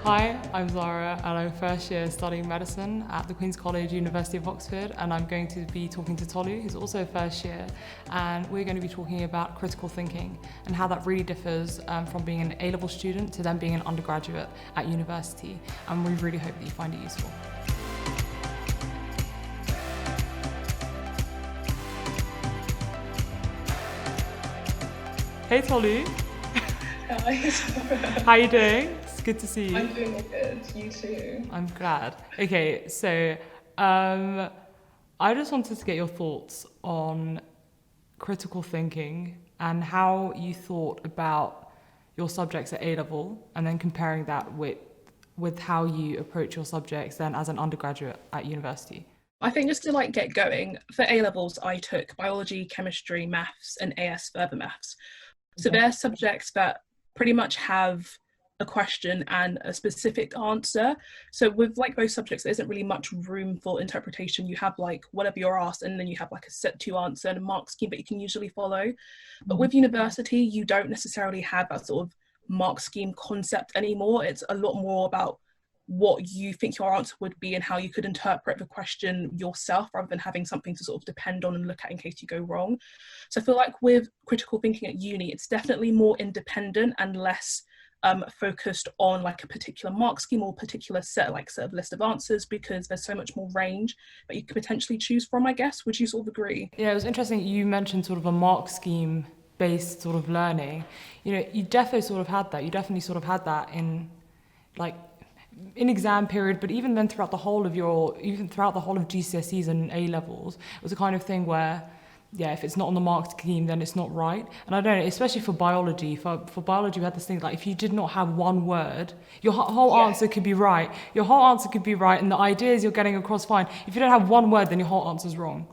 Hi, I'm Zahra and I'm first year studying medicine at the Queen's College, University of Oxford, and I'm going to be talking to Tolu, who's also first year, and we're going to be talking about critical thinking and how that really differs from being an A-level student to then being an undergraduate at university, and we really hope that you find it useful. Hey Tolu, Hi, how you doing? It's good to see you. I'm doing good. You too. I'm glad. Okay, so um, I just wanted to get your thoughts on critical thinking and how you thought about your subjects at A level, and then comparing that with how you approach your subjects then as an undergraduate at university. I think just to get going, for A levels, I took biology, chemistry, maths, and AS further maths. So Okay. they're subjects that pretty much have a question and a specific answer. So with those subjects, there isn't really much room for interpretation. You have whatever you're asked, and then you have a set to answer and a mark scheme that you can usually follow. But with university, you don't necessarily have that sort of mark scheme concept anymore. It's a lot more about what you think your answer would be and how you could interpret the question yourself rather than having something to sort of depend on and look at in case you go wrong. So I feel like with critical thinking at uni, it's definitely more independent and less focused on a particular mark scheme or particular set of list of answers, because there's so much more range that you could potentially choose from, I guess. Would you sort of agree? Yeah, it was interesting you mentioned sort of a mark scheme based sort of learning. You definitely sort of had that. You definitely sort of had that like in exam period, but even then throughout the whole of GCSEs and A levels, it was a kind of thing where, yeah, if it's not on the mark scheme, then it's not right. And I don't know, especially for biology. For biology, we had this thing if you did not have one word, your whole Yeah. answer could be right. Your whole answer could be right, and the ideas you're getting across fine. If you don't have one word, then your whole answer's wrong.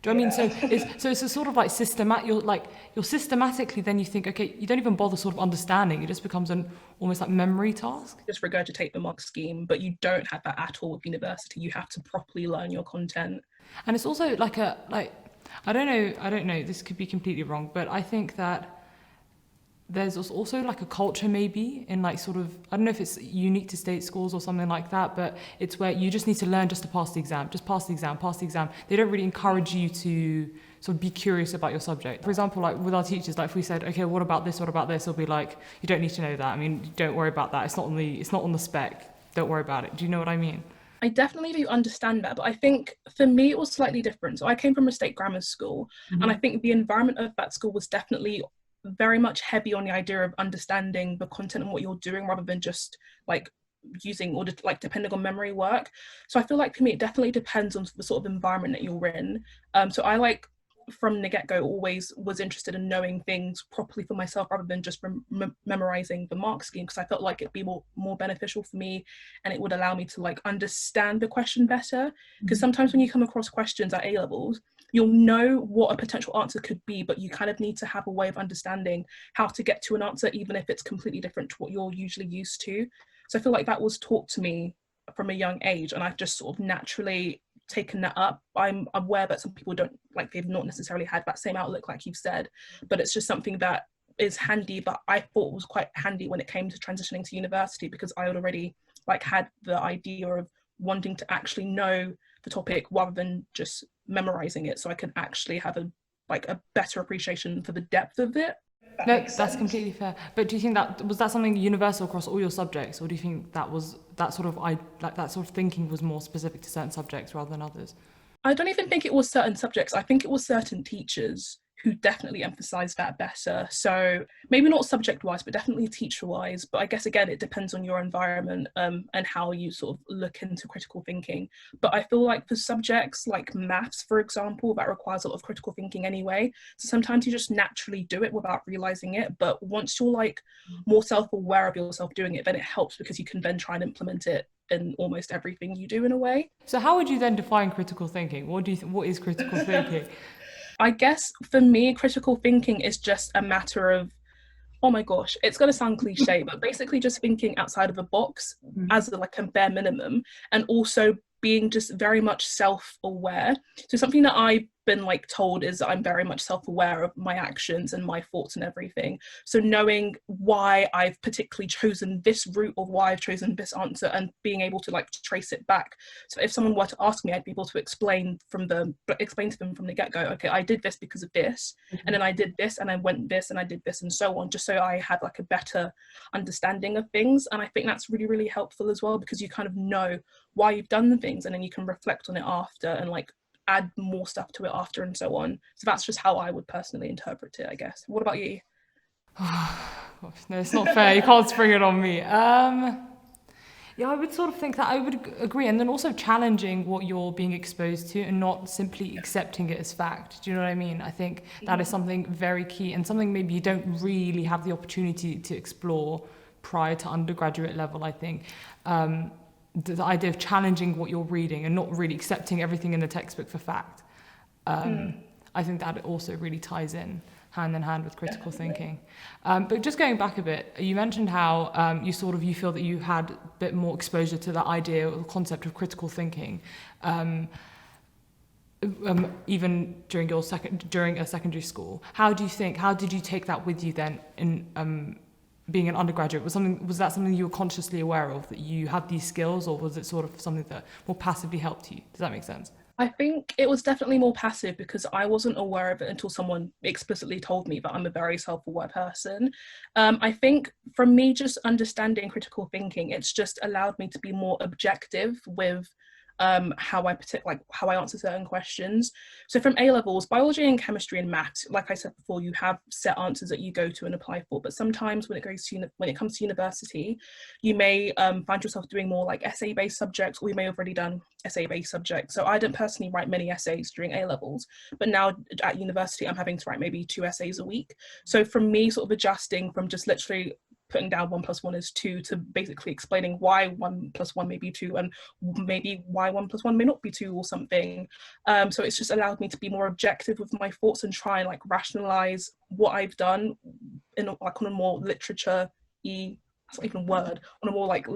Do you know what I mean? Yeah. So it's a sort of systematic. You're systematically, then you think, okay, you don't even bother sort of understanding. It just becomes an almost memory task. Just regurgitate the mark scheme, but you don't have that at all with university. You have to properly learn your content. And it's also I don't know, this could be completely wrong, but I think that there's also a culture maybe in sort of, I don't know if it's unique to state schools or something like that, but it's where you just need to learn just to pass the exam, just pass the exam, pass the exam. They don't really encourage you to sort of be curious about your subject. For example, with our teachers, if we said, okay, what about this, they'll be like, you don't need to know that. I mean, don't worry about that. It's not on the spec. Don't worry about it. Do you know what I mean? I definitely do understand that, but I think for me it was slightly different. So I came from a state grammar school, and I think the environment of that school was definitely very much heavy on the idea of understanding the content and what you're doing rather than just using or depending on memory work. So I feel like for me it definitely depends on the sort of environment that you're in. So I from the get-go always was interested in knowing things properly for myself rather than just memorizing the mark scheme, because I felt like it'd be more beneficial for me and it would allow me to understand the question better. Because sometimes when you come across questions at A levels, you'll know what a potential answer could be, but you kind of need to have a way of understanding how to get to an answer, even if it's completely different to what you're usually used to. So I feel like that was taught to me from a young age, and I've just sort of naturally taken that up. I'm aware that some people don't they've not necessarily had that same outlook like you've said, but it's just something that is handy, but I thought was quite handy when it came to transitioning to university, because I had already had the idea of wanting to actually know the topic rather than just memorizing it, so I could actually have a better appreciation for the depth of it. That No, makes that's sense. completely fair. But do you think that was that something universal across all your subjects, or do you think that was that sort of that sort of thinking was more specific to certain subjects rather than others? I don't even think it was certain subjects. I think it was certain teachers who definitely emphasized that better. So maybe not subject wise, but definitely teacher wise. But I guess again, it depends on your environment and how you sort of look into critical thinking. But I feel like for subjects like maths, for example, that requires a lot of critical thinking anyway. So sometimes you just naturally do it without realizing it. But once you're more self-aware of yourself doing it, then it helps because you can then try and implement it in almost everything you do in a way. So how would you then define critical thinking? What is critical thinking? I guess for me, critical thinking is just a matter of, oh my gosh, it's going to sound cliche, but basically just thinking outside of a box as a bare minimum, and also being just very much self-aware. So something that I've been like told is that I'm very much self-aware of my actions and my thoughts and everything. So knowing why I've particularly chosen this route or why I've chosen this answer and being able to like trace it back. So if someone were to ask me, I'd be able to explain to them from the get-go, okay, I did this because of this, and then I did this and I went this and I did this and so on, just so I had like a better understanding of things. And I think that's really, really helpful as well, because you kind of know why you've done the things and then you can reflect on it after and like add more stuff to it after and so on. So that's just how I would personally interpret it, I guess. What about you? Gosh, no, it's not fair. You can't spring it on me. Yeah, I would sort of think that I would agree. And then also challenging what you're being exposed to and not simply accepting it as fact. Do you know what I mean? I think that is something very key and something maybe you don't really have the opportunity to explore prior to undergraduate level, I think. The idea of challenging what you're reading and not really accepting everything in the textbook for fact. I think that also really ties in hand with critical thinking. But just going back a bit, you mentioned how you feel that you had a bit more exposure to the idea or the concept of critical thinking, even during a secondary school. How did you take that with you then in being an undergraduate? Was that something you were consciously aware of, that you had these skills, or was it sort of something that more passively helped you? Does that make sense? I think it was definitely more passive because I wasn't aware of it until someone explicitly told me that I'm a very self-aware person. I think for me, just understanding critical thinking, it's just allowed me to be more objective with how I answer certain questions. So from A levels, biology and chemistry and maths, like I said before, you have set answers that you go to and apply for. But sometimes when it comes to university, you may find yourself doing more like essay-based subjects, or you may have already done essay-based subjects. So I didn't personally write many essays during A levels, but now at university, I'm having to write maybe 2 essays a week. So for me, sort of adjusting from just literally putting down 1 + 1 is 2 to basically explaining why 1 + 1 may be 2 and maybe why 1 + 1 may not be 2 or something. So it's just allowed me to be more objective with my thoughts and try and like rationalize what I've done on a more literature-y, that's not even a word, on a more like,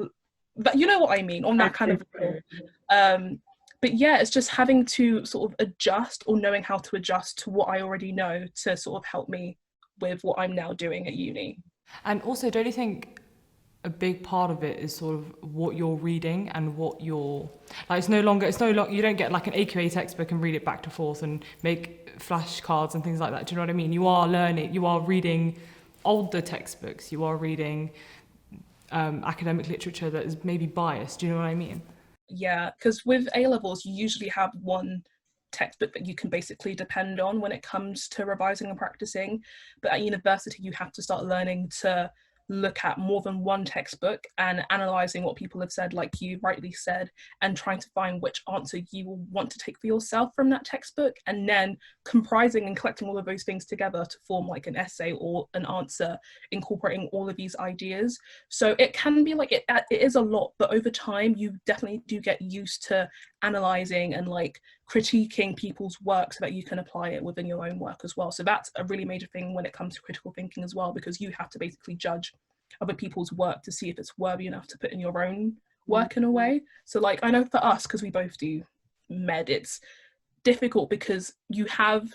but you know what I mean, on that kind of level. But yeah, it's just having to sort of adjust or knowing how to adjust to what I already know to sort of help me with what I'm now doing at uni. And also, don't you think a big part of it is sort of what you're reading and what you're like? It's no longer you don't get like an AQA textbook and read it back to forth and make flashcards and things like that. Do you know what I mean? You are reading older textbooks, you are reading academic literature that is maybe biased. Do you know what I mean? Yeah, because with A levels, you usually have one textbook that you can basically depend on when it comes to revising and practicing. But at university, you have to start learning to look at more than one textbook and analysing what people have said, like you rightly said, and trying to find which answer you will want to take for yourself from that textbook, and then comprising and collecting all of those things together to form like an essay or an answer, incorporating all of these ideas. So it can be like, it is a lot, but over time you definitely do get used to analysing and like critiquing people's work so that you can apply it within your own work as well. So that's a really major thing when it comes to critical thinking as well, because you have to basically judge other people's work to see if it's worthy enough to put in your own work in a way. So like, I know for us, because we both do med, it's difficult because you have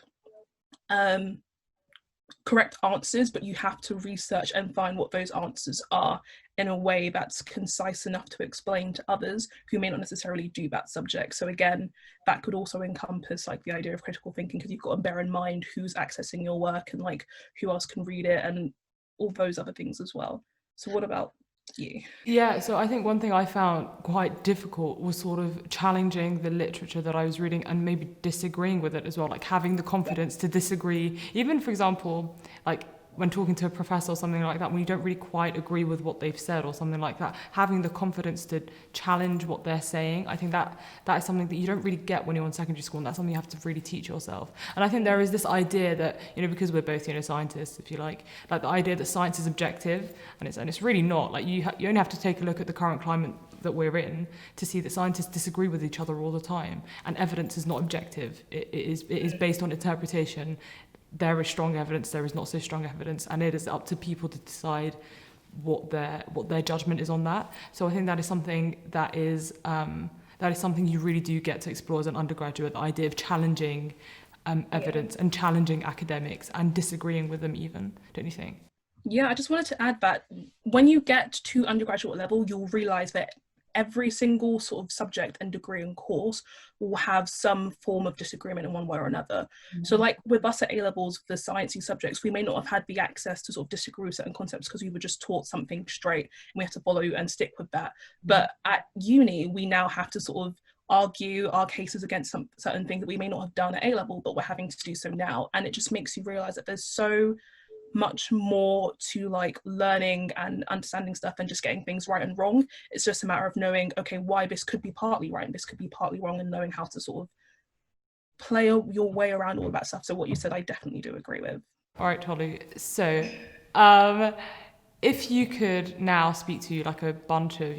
correct answers, but you have to research and find what those answers are in a way that's concise enough to explain to others who may not necessarily do that subject. So again, that could also encompass like the idea of critical thinking, because you've got to bear in mind who's accessing your work and like who else can read it and all those other things as well. So what about you? Yeah, so I think one thing I found quite difficult was sort of challenging the literature that I was reading and maybe disagreeing with it as well, like having the confidence to disagree. Even, for example, like when talking to a professor or something like that, when you don't really quite agree with what they've said or something like that, having the confidence to challenge what they're saying, I think that is something that you don't really get when you're in secondary school, and that's something you have to really teach yourself. And I think there is this idea that, you know, because we're both, you know, scientists, if you like the idea that science is objective, and it's really not. Like you only have to take a look at the current climate that we're in to see that scientists disagree with each other all the time, and evidence is not objective. It is based on interpretation. There is strong evidence, there is not so strong evidence, and it is up to people to decide what their judgment is on that. So I think that is something that that is something you really do get to explore as an undergraduate, the idea of challenging evidence and challenging academics and disagreeing with them even, don't you think? Yeah, I just wanted to add that when you get to undergraduate level, you'll realize that every single sort of subject and degree and course will have some form of disagreement in one way or another. So like with us at A levels, the sciencey subjects, we may not have had the access to sort of disagree with certain concepts because we were just taught something straight and we have to follow and stick with that. But at uni, we now have to sort of argue our cases against some certain things that we may not have done at A level, but we're having to do so now. And it just makes you realize that there's so much more to like learning and understanding stuff and just getting things right and wrong. It's just a matter of knowing, okay, why this could be partly right and this could be partly wrong, and knowing how to sort of play your way around all of that stuff. So what you said, I definitely do agree with. All right, Tolu. So, if you could now speak to like a bunch of,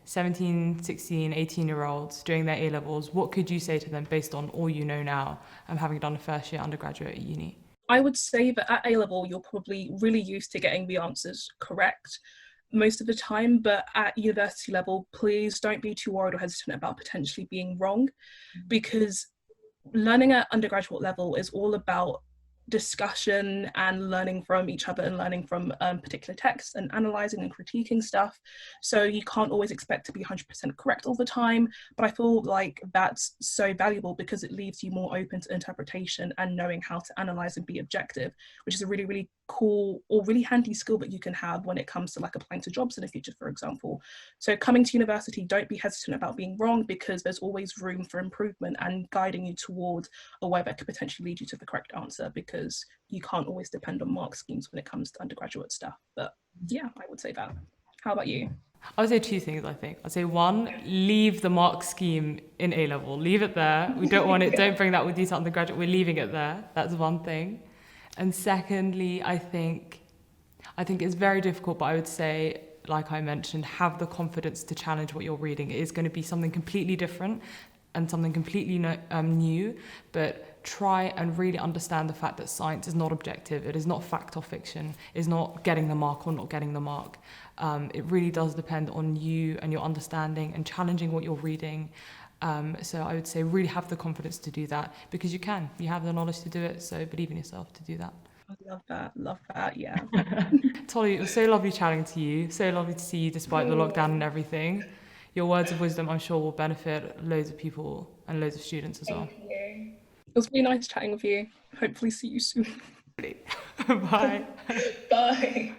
17, 16, 18-year-olds doing their A-levels, what could you say to them based on all you know now and having done a first year undergraduate at uni? I would say that at A level, you're probably really used to getting the answers correct most of the time, but at university level, please don't be too worried or hesitant about potentially being wrong, because learning at undergraduate level is all about discussion and learning from each other and learning from particular texts and analysing and critiquing stuff. So you can't always expect to be 100% correct all the time, but I feel like that's so valuable because it leaves you more open to interpretation and knowing how to analyse and be objective, which is a really, really cool or really handy skill that you can have when it comes to like applying to jobs in the future, for example. So coming to university, don't be hesitant about being wrong, because there's always room for improvement and guiding you towards a way that could potentially lead you to the correct answer, because you can't always depend on mark schemes when it comes to undergraduate stuff. But yeah, I would say that. How about you? I would say two things, I think. I'd say one, leave the mark scheme in A level. Leave it there. We don't want it, don't bring that with you to undergraduate. We're leaving it there. That's one thing. And secondly, I think it's very difficult, but I would say, like I mentioned, have the confidence to challenge what you're reading. It is going to be something completely different and something completely new, but try and really understand the fact that science is not objective. It is not fact or fiction. It is not getting the mark or not getting the mark. It really does depend on you and your understanding and challenging what you're reading. So I would say really have the confidence to do that, because you can. You have the knowledge to do it, so believe in yourself to do that. I love that, yeah. Tolu, it was so lovely chatting to you. So lovely to see you despite the lockdown and everything. Your words of wisdom, I'm sure, will benefit loads of people and loads of students as well. Thank you. It was really nice chatting with you. Hopefully see you soon. Bye. Bye.